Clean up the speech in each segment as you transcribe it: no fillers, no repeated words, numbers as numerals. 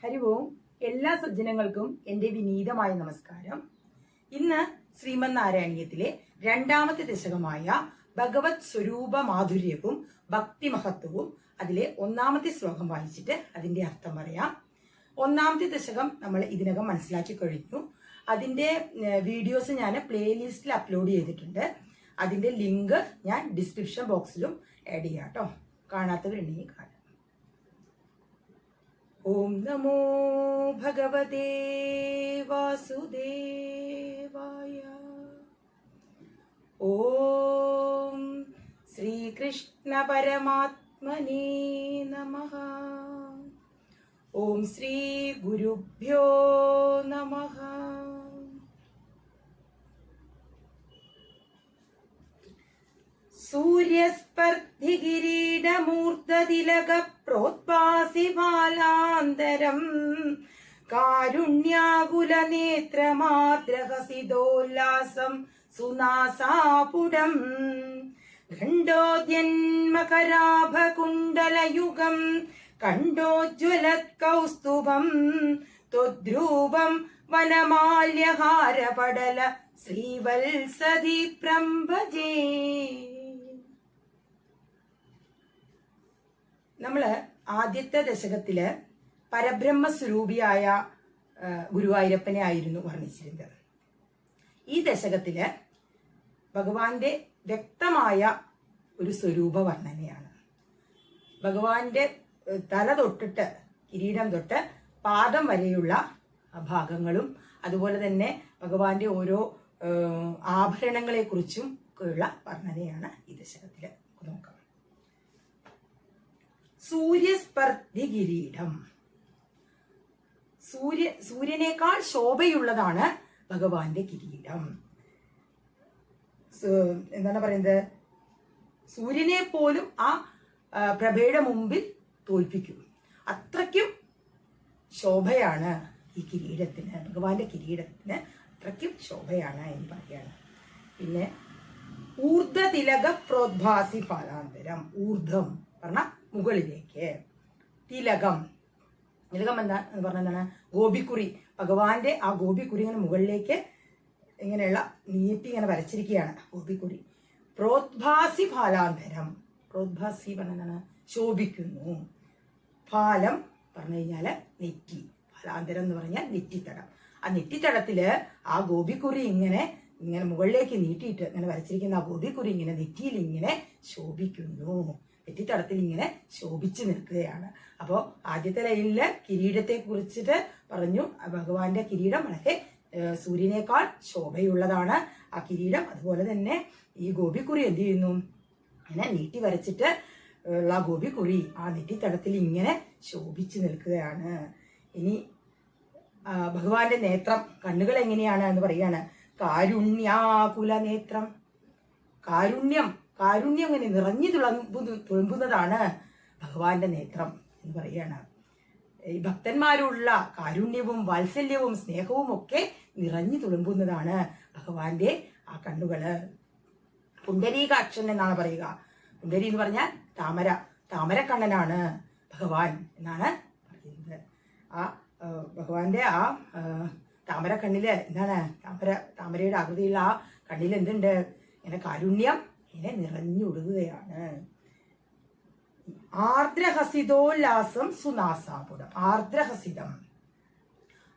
ഹരി ഓം. എല്ലാ സജ്ജനങ്ങൾക്കും എന്റെ വിനീതമായ നമസ്കാരം. ഇന്ന് ശ്രീമദ് നാരായണീയത്തിലെ രണ്ടാമത്തെ ദശകമായ ഭഗവത് സ്വരൂപ മാധുര്യവും ഭക്തി മഹത്വവും അതിലെ ഒന്നാമത്തെ ശ്ലോകം വായിച്ചിട്ട് അതിന്റെ അർത്ഥം പറയാം. ഒന്നാമത്തെ ദശകം നമ്മൾ ഇതിനകം മനസ്സിലാക്കി കഴിഞ്ഞു. അതിന്റെ വീഡിയോസ് ഞാൻ പ്ലേലിസ്റ്റിൽ അപ്ലോഡ് ചെയ്തിട്ടുണ്ട്. അതിന്റെ ലിങ്ക് ഞാൻ ഡിസ്ക്രിപ്ഷൻ ബോക്സിലും ആഡ് ചെയ്യാം കേട്ടോ. കാണാത്തവരുണ്ടെങ്കിൽ കാണാം. ഓം നമോ ഭഗവതേ വാസുദേവായ. ഓം ശ്രീകൃഷ്ണ പരമാത്മനേ നമഃ. ഓം ശ്രീ ഗുരുഭ്യോ നമഃ. സൂര്യസ്പർദ്ധി കിരീടമൂർധതിലക പ്രോത്പാസി ബാലാന്തരം കാരുണ്യാകുല നേത്രമാദ്രഹസിതോല്ലാസം സുനാസാപുടം ഖണ്ഡോദ്യന്മകരാഭകുണ്ടലയുഗം കണ്ഡോജ്വലത് കൗസ്തുഭം ത്വദ്രൂപം വനമാല്യഹാരപടല ശ്രീവത്സതി പ്രംഭജേ. നമ്മള് ആദ്യത്തെ ദശകത്തില് പരബ്രഹ്മസ്വരൂപിയായ ഗുരുവായൂരപ്പനെ ആയിരുന്നു വർണ്ണിച്ചിരുന്നത്. ഈ ദശകത്തില് ഭഗവാന്റെ വ്യക്തമായ ഒരു സ്വരൂപ വർണ്ണനയാണ്. ഭഗവാന്റെ തല തൊട്ടിട്ട് കിരീടം തൊട്ട് പാദം വരെയുള്ള ഭാഗങ്ങളും അതുപോലെ തന്നെ ഭഗവാന്റെ ഓരോ ആഭരണങ്ങളെ കുറിച്ചും ഉള്ള വർണ്ണനയാണ് ഈ ദശകത്തില് നോക്കാം. സൂര്യസ്പർദ്ധി കിരീടം. സൂര്യനേക്കാൾ ശോഭയുള്ളതാണ് ഭഗവാന്റെ കിരീടം. എന്താണ് പറയുന്നത്? സൂര്യനെ പോലും ആ പ്രഭയുടെ മുമ്പിൽ തോൽപ്പിക്കും. അത്രയ്ക്കും ശോഭയാണ് ഈ കിരീടത്തിന്, ഭഗവാന്റെ കിരീടത്തിന് അത്രയ്ക്കും ശോഭയാണ് എന്ന് പറയാണ്. പിന്നെ ഊർധതിലക പ്രോദ്ഭാസി പാലാന്തരം. ഊർധം പറഞ്ഞ മുകളിലേക്ക്, തിലകം തിലകം എന്താ എന്ന് പറഞ്ഞ എന്താണ്? ഗോപിക്കുറി. ഭഗവാന്റെ ആ ഗോപിക്കുറി ഇങ്ങനെ മുകളിലേക്ക് ഇങ്ങനെയുള്ള നീട്ടി ഇങ്ങനെ വരച്ചിരിക്കുകയാണ് ഗോപിക്കുറി. പ്രോദ്ഭാസി ഫാലാന്തരം. പ്രോദ്ഭാസി പറഞ്ഞ എന്താണ്? ശോഭിക്കുന്നു. ഫാലം പറഞ്ഞു കഴിഞ്ഞാല് നെറ്റി. ഫലാന്തരം എന്ന് പറഞ്ഞാൽ നെറ്റിത്തടം. ആ നെറ്റിത്തടത്തില് ആ ഗോപിക്കുറി ഇങ്ങനെ ഇങ്ങനെ മുകളിലേക്ക് നീട്ടിയിട്ട് ഇങ്ങനെ വരച്ചിരിക്കുന്ന ആ ഗോപിക്കുറി ഇങ്ങനെ നെറ്റിയിൽ ഇങ്ങനെ ശോഭിക്കുന്നു. നെറ്റിത്തടത്തിൽ ഇങ്ങനെ ശോഭിച്ചു നിൽക്കുകയാണ്. അപ്പോ ആദ്യത്തെ ലൈനില് കിരീടത്തെ കുറിച്ചിട്ട് പറഞ്ഞു. ഭഗവാന്റെ കിരീടം വളരെ സൂര്യനേക്കാൾ ശോഭയുള്ളതാണ് ആ കിരീടം. അതുപോലെ തന്നെ ഈ ഗോപിക്കുറി എന്ത് ചെയ്യുന്നു? ഇങ്ങനെ നീട്ടി വരച്ചിട്ട് ഉള്ള ഗോപിക്കുറി ആ നെറ്റിത്തടത്തിൽ ഇങ്ങനെ ശോഭിച്ചു നിൽക്കുകയാണ്. ഇനി ഭഗവാന്റെ നേത്രം, കണ്ണുകൾ എങ്ങനെയാണ് എന്ന് പറയാണ്. കാരുണ്യാകുല നേത്രം. കാരുണ്യം ഇങ്ങനെ നിറഞ്ഞു തുളുമ്പുന്നതാണ് ഭഗവാന്റെ നേത്രം എന്ന് പറയാണ്. ഈ ഭക്തന്മാരുള്ള കാരുണ്യവും വാത്സല്യവും സ്നേഹവും ഒക്കെ നിറഞ്ഞു തുളുമ്പുന്നതാണ് ഭഗവാന്റെ ആ കണ്ണുകള്. പുണ്ടരീകാക്ഷൻ എന്നാണ് പറയുക. പുണ്ടരി എന്ന് പറഞ്ഞാൽ താമരക്കണ്ണനാണ് ഭഗവാൻ എന്നാണ് പറയുന്നത്. ആ ഭഗവാന്റെ ആ താമരക്കണ്ണില് എന്താണ്? താമരയുടെ ആകൃതിയുള്ള ആ കണ്ണിൽ എന്തുണ്ട്? ഇങ്ങനെ കാരുണ്യം ഇങ്ങനെ നിറഞ്ഞൊടുകയാണ്. ആർദ്രഹസിതോല്ലാസം സുനാസാപുടം. ആർദ്രഹസിതം,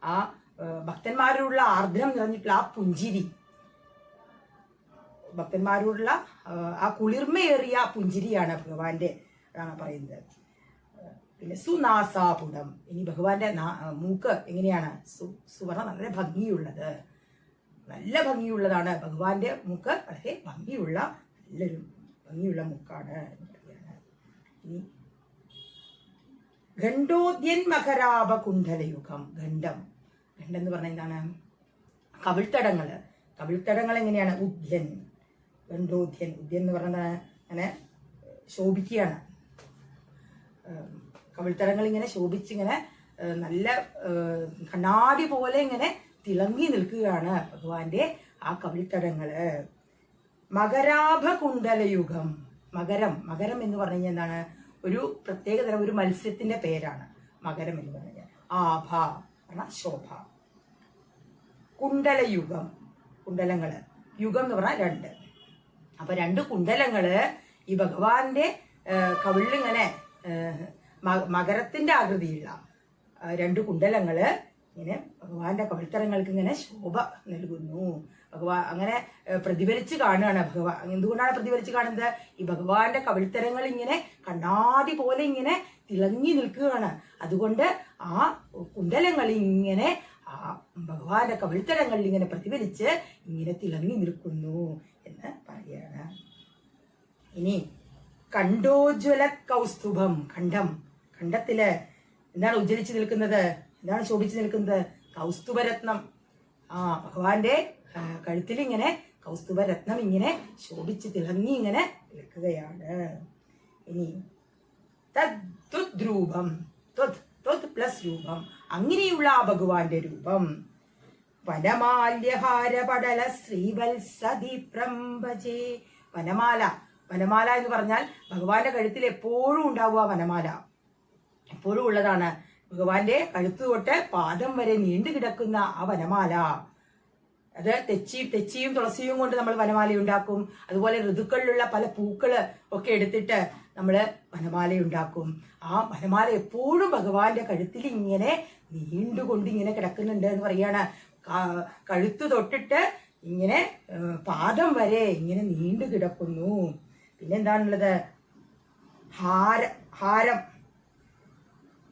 ആ ഭക്തന്മാരോടുള്ള ആർദ്രം നിറഞ്ഞിട്ടുള്ള ആ പുഞ്ചിരി, ഭക്തന്മാരോടുള്ള ആ കുളിർമയേറിയ പുഞ്ചിരിയാണ് ഭഗവാന്റെ അതാണ് പറയുന്നത്. പിന്നെ സുനാസാപുടം. ഇനി ഭഗവാന്റെ മൂക്ക് എങ്ങനെയാണ്? സുവർണ നല്ല ഭംഗിയുള്ളതാണ് ഭഗവാന്റെ മൂക്ക്. വളരെ നല്ലൊരു ഭംഗിയുള്ള മൂക്കാണ് എന്ന് പറയാണ്. ഇനി ഖണ്ഡോദ്യൻ മകരാഭ കുണ്ഡലയുഗം. ഖണ്ഡം എന്ന് പറഞ്ഞാൽ എന്താണ്? കവിൾത്തടങ്ങൾ എങ്ങനെയാണ്? ഉദ്യൻ, ഖണ്ഡോദ്യൻ. ഉദ്യൻ എന്ന് പറഞ്ഞാൽ അങ്ങനെ ശോഭിക്കുകയാണ്. കവിൾത്തടങ്ങൾ ഇങ്ങനെ ശോഭിച്ചിങ്ങനെ നല്ല കണ്ണാടി പോലെ ഇങ്ങനെ തിളങ്ങി നിൽക്കുകയാണ് ഭഗവാന്റെ ആ കവിൾത്തടങ്ങള്. മകരാഭ കുണ്ഡലയുഗം. മകരം എന്ന് പറഞ്ഞു കഴിഞ്ഞാൽ എന്താണ്? ഒരു പ്രത്യേകതരം ഒരു മത്സ്യത്തിന്റെ പേരാണ്. മകരം എന്ന് പറഞ്ഞാൽ. ആഭ പറഞ്ഞ ശോഭ. കുണ്ടലയുഗം, കുണ്ടലങ്ങള്, യുഗം എന്ന് പറഞ്ഞാൽ 2. അപ്പൊ 2 കുണ്ടലങ്ങള് ഈ ഭഗവാന്റെ കവിളിലിങ്ങനെ മകരത്തിന്റെ ആകൃതിയുള്ള 2 കുണ്ടലങ്ങള് ഇങ്ങനെ ഭഗവാന്റെ കവിൾത്തരങ്ങൾക്ക് ഇങ്ങനെ ശോഭ നൽകുന്നു. ഭഗവാൻ അങ്ങനെ പ്രതിഫലിച്ച് കാണുകയാണ്. ഭഗവാൻ എന്തുകൊണ്ടാണ് പ്രതിഫലിച്ച് കാണുന്നത്? ഈ ഭഗവാന്റെ കവിൾത്തരങ്ങൾ ഇങ്ങനെ കണ്ണാടി പോലെ ഇങ്ങനെ തിളങ്ങി നിൽക്കുകയാണ്. അതുകൊണ്ട് ആ കുണ്ടലങ്ങൾ ഇങ്ങനെ ആ ഭഗവാന്റെ കവിൾത്തരങ്ങളിൽ ഇങ്ങനെ പ്രതിഫലിച്ച് ഇങ്ങനെ തിളങ്ങി നിൽക്കുന്നു എന്ന് പറയാണ്. ഇനി കണ്ഠോജ്വല കൗസ്തുഭം, കണ്ഠം, കണ്ഠത്തില് എന്താണ് ഉജ്ജ്വലിച്ച് നിൽക്കുന്നത്? എന്താണ് ശോഭിച്ചു നിൽക്കുന്നത്? കൗസ്തുഭരത്നം. ഭഗവാന്റെ കഴുത്തിൽ ഇങ്ങനെ കൗസ്തുഭരത്നം ഇങ്ങനെ ശോഭിച്ച് തിളങ്ങി ഇങ്ങനെ നിൽക്കുകയാണ്. ഇനി തദ്രൂപം, പ്ലസ് രൂപം, അങ്ങനെയുള്ള ആ ഭഗവാന്റെ രൂപം. വനമാല്യഹാര പടല ശ്രീവത്സദീപ്രംഭജേ. വനമാല, വനമാല എന്ന് പറഞ്ഞാൽ ഭഗവാന്റെ കഴുത്തിൽ എപ്പോഴും ഉണ്ടാവുക വനമാല, എപ്പോഴും ഉള്ളതാണ്. ഭഗവാന്റെ കഴുത്ത് തൊട്ട് പാദം വരെ നീണ്ടു കിടക്കുന്ന ആ വനമാല. അത് തെച്ചിയും തുളസിയും കൊണ്ട് നമ്മൾ വനമാല ഉണ്ടാക്കും. അതുപോലെ ഋതുക്കളിലുള്ള പല പൂക്കള് ഒക്കെ എടുത്തിട്ട് നമ്മള് വനമാല ഉണ്ടാക്കും. ആ വനമാല എപ്പോഴും ഭഗവാന്റെ കഴുത്തിൽ ഇങ്ങനെ നീണ്ടുകൊണ്ട് ഇങ്ങനെ കിടക്കുന്നുണ്ട് എന്ന് പറയാണ്. കഴുത്ത് തൊട്ടിട്ട് ഇങ്ങനെ പാദം വരെ ഇങ്ങനെ നീണ്ടു കിടക്കുന്നു. പിന്നെന്താണുള്ളത്? ഹാരം.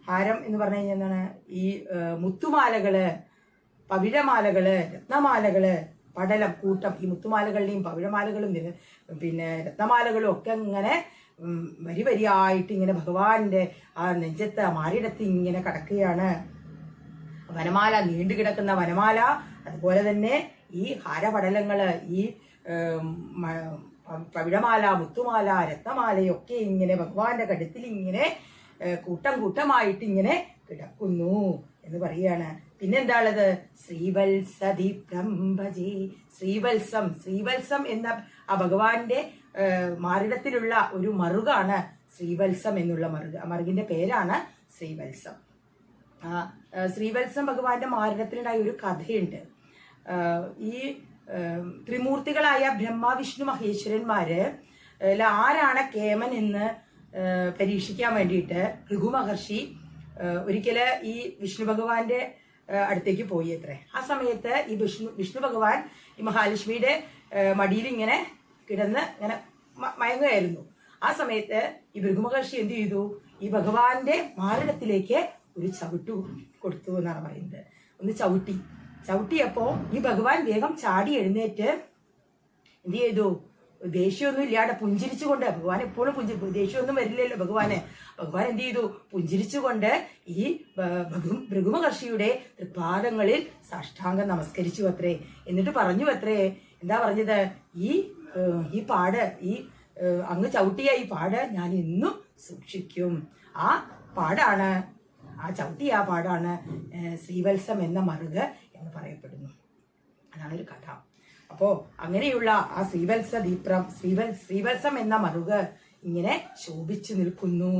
ഹാരം എന്ന് പറഞ്ഞു കഴിഞ്ഞാൽ എന്താണ്? ഈ മുത്തുമാലകള്, പവിഴമാലകള്, രത്നമാലകള്, പടലം, കൂട്ടം. ഈ മുത്തുമാലകളുടെയും പവിഴമാലകളും പിന്നെ രത്നമാലകളും ഒക്കെ ഇങ്ങനെ വരിയായിട്ട് ഇങ്ങനെ ഭഗവാന്റെ ആ നെഞ്ചത്ത് മാറിടത്ത് ഇങ്ങനെ കിടക്കുകയാണ്. വനമാല, നീണ്ടു കിടക്കുന്ന വനമാല. അതുപോലെ തന്നെ ഈ ഹാരപടലങ്ങള്, ഈ പവിഴമാല, മുത്തുമാല, രത്നമാലയൊക്കെ ഇങ്ങനെ ഭഗവാന്റെ കഴുത്തിൽ ഇങ്ങനെ കൂട്ടം കൂട്ടമായിട്ട് ഇങ്ങനെ കിടക്കുന്നു എന്ന് പറയാണ്. പിന്നെന്താണത്? ശ്രീവത്സദീപ്രംഭജേ. ശ്രീവത്സം, ശ്രീവത്സം എന്ന ആ ഭഗവാന്റെ മാറിടത്തിലുള്ള ഒരു മറുകാണ് ശ്രീവത്സം എന്നുള്ള മറുക. മറുകിന്റെ പേരാണ് ശ്രീവത്സം. ശ്രീവത്സം ഭഗവാന്റെ മാറിടത്തിലുണ്ടായ ഒരു കഥയുണ്ട്. ഈ ത്രിമൂർത്തികളായ ബ്രഹ്മ, വിഷ്ണു, മഹേശ്വരന്മാര് ആരാണ് കേമൻ എന്ന് പരീക്ഷിക്കാൻ വേണ്ടിയിട്ട് ഭൃഗു മഹർഷി ഒരിക്കല് ഈ വിഷ്ണു ഭഗവാന്റെ അടുത്തേക്ക് പോയി അത്രേ. ആ സമയത്ത് ഈ വിഷ്ണു ഭഗവാൻ ഈ മഹാലക്ഷ്മിയുടെ മടിയിൽ ഇങ്ങനെ കിടന്ന് ഇങ്ങനെ മയങ്ങുകയായിരുന്നു. ആ സമയത്ത് ഈ ഭൃഗു മഹർഷി എന്ത് ചെയ്തു? ഈ ഭഗവാന്റെ മാറിടത്തിലേക്ക് ഒരു ചവിട്ടു കൊടുത്തു എന്നാണ് പറയുന്നത്. ഒന്ന് ചവിട്ടിയപ്പോ ഈ ഭഗവാൻ വേഗം ചാടി എഴുന്നേറ്റ് എന്ത് ചെയ്തു? ദേഷ്യമൊന്നും ഇല്ലാതെ പുഞ്ചിരിച്ചുകൊണ്ട്, ഭഗവാൻ എപ്പോഴും ദേഷ്യമൊന്നും വരില്ലല്ലോ ഭഗവാൻ എന്ത് ചെയ്തു? പുഞ്ചിരിച്ചുകൊണ്ട് ഈ ഭൃഗു മഹർഷിയുടെ തൃപാദങ്ങളിൽ സാഷ്ടാംഗം നമസ്കരിച്ചു അത്രേ. എന്നിട്ട് പറഞ്ഞു അത്രേ, എന്താ പറഞ്ഞത്? ഈ പാട്, ഈ അങ്ങ് ചവിട്ടിയ ഈ പാട് ഞാൻ ഇന്നും സൂക്ഷിക്കും. ആ പാടാണ്, ആ ചവിട്ടിയ ആ പാടാണ് ശ്രീവത്സം എന്ന മറുക് എന്ന് പറയപ്പെടുന്നു. അതാണ് ഒരു കഥ. അപ്പോ അങ്ങനെയുള്ള ആ ശ്രീവത്സം എന്ന മറുക് ഇങ്ങനെ ശോഭിച്ചു നിൽക്കുന്നു.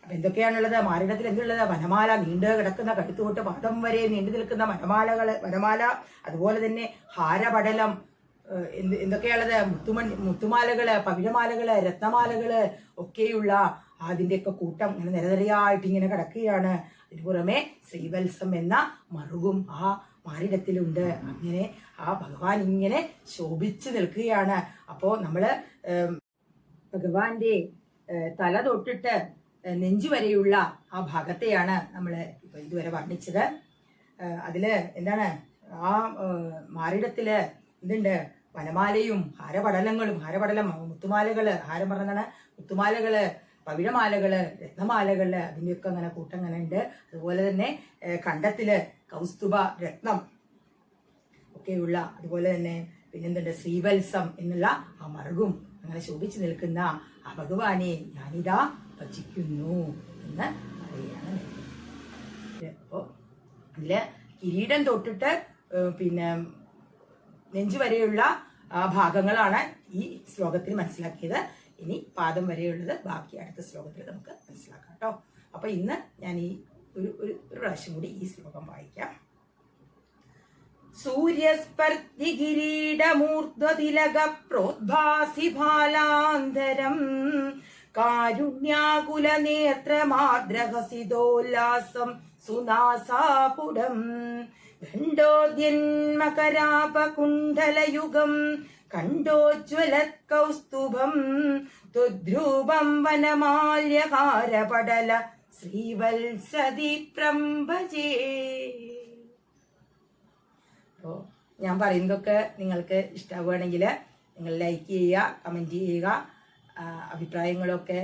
അപ്പൊ എന്തൊക്കെയാണുള്ളത്? മാറിടത്തിൽ എന്തുള്ളത്? വനമാല, നീണ്ടു കിടക്കുന്ന കഴുത്ത് തൊട്ട് പാദം വരെ നീണ്ടു നിൽക്കുന്ന വനമാല. അതുപോലെ തന്നെ ഹാരപടലം, എന്തൊക്കെയാണുള്ളത്? മുത്തുമാലകള്, പവിഴമാലകള്, രത്നമാലകള് ഒക്കെയുള്ള അതിന്റെയൊക്കെ കൂട്ടം ഇങ്ങനെ നിരനിരയായിട്ട് ഇങ്ങനെ കിടക്കുകയാണ്. അതിനു പുറമെ ശ്രീവത്സം എന്ന മറുകും ആ മാറിടത്തിലുണ്ട്. അങ്ങനെ ആ ഭഗവാൻ ഇങ്ങനെ ശോഭിച്ചു നിൽക്കുകയാണ്. അപ്പോ നമ്മള് ഭഗവാന്റെ തല തൊട്ടിട്ട് നെഞ്ചു വരെയുള്ള ആ ഭാഗത്തെയാണ് നമ്മള് ഇപ്പൊ ഇതുവരെ വർണ്ണിച്ചത്. അതില് എന്താണ്? ആ മാറിടത്തില് എന്തുണ്ട്? വനമാലയും ഹാരപടലം, മുത്തുമാലകള്, ഹാരം പറഞ്ഞാണ് മുത്തുമാലകള്, പവിഴമാലകള്, രത്നമാലകള്, അതിന്റെയൊക്കെ അങ്ങനെ കൂട്ടം അങ്ങനെ ഉണ്ട്. അതുപോലെ തന്നെ കണ്ഠത്തില് കൗസ്തുഭ രത്നം ഒക്കെയുള്ള, അതുപോലെ തന്നെ പിന്നെന്തുണ്ട്? ശ്രീവത്സം എന്നുള്ള ആ മറുകും അങ്ങനെ ശോഭിച്ചു നിൽക്കുന്ന ആ ഭഗവാനെ ഞാനിതാ ഭജിക്കുന്നു എന്ന് പറയുകയാണ്. അപ്പോ ഇതില് കിരീടം തൊട്ടിട്ട് പിന്നെ നെഞ്ചു വരെയുള്ള ഭാഗങ്ങളാണ് ഈ ശ്ലോകത്തിൽ മനസ്സിലാക്കിയത്. ഇനി പാദം വരെയുള്ളത് ബാക്കി അടുത്ത ശ്ലോകത്തിൽ നമുക്ക് മനസ്സിലാക്കാം കേട്ടോ. അപ്പൊ ഇന്ന് ഞാൻ ഈ ഒരു പ്രാവശ്യം കൂടി ഈ ശ്ലോകം വായിക്കാം. സൂര്യസ്പർദ്ധി കിരീടമൂർധ്വതിലക പ്രോദ്ഭാസി ഭാലാന്തരം കാരുണ്യാകുല നേത്രമാദ്രഹസിതോല്ലാസം സുനാസാപുടം ഖണ്ഡോദ്യന്മകരാപകുണ്ഡലയുഗം കണ്ഠോജ്വലത് കൗസ്തുഭം തുദ്രൂപം വനമാല്യഹാരപടല ശ്രീവത്സതി പ്രംഭജേ. അപ്പോൾ ഞാൻ പറയുന്നതൊക്കെ നിങ്ങൾക്ക് ഇഷ്ടമാവുകയാണെങ്കിൽ നിങ്ങൾ ലൈക്ക് ചെയ്യുക, കമൻറ്റ് ചെയ്യുക, അഭിപ്രായങ്ങളൊക്കെ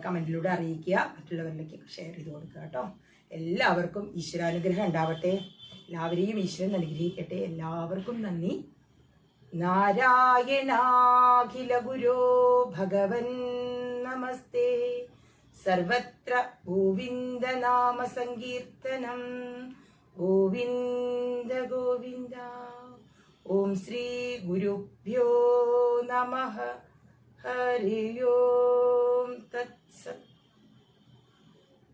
കമൻറ്റിലൂടെ അറിയിക്കുക, മറ്റുള്ളവരിലേക്ക് ഷെയർ ചെയ്ത് കൊടുക്കുക കേട്ടോ. എല്ലാവർക്കും ഈശ്വരാനുഗ്രഹം ഉണ്ടാവട്ടെ, എല്ലാവരെയും ഈശ്വരൻ അനുഗ്രഹിക്കട്ടെ. എല്ലാവർക്കും നന്ദി. നാരായണാഖില ഗുരോ ഭഗവൻ നമസ്തേ. സർവത്ര ഗോവിന്ദ നാമ സങ്കീർത്തനം. ഗോവിന്ദ ഗോവിന്ദ. ഓം ശ്രീ ഗുരുഭ്യോ നമഃ. ഹരി ഓം.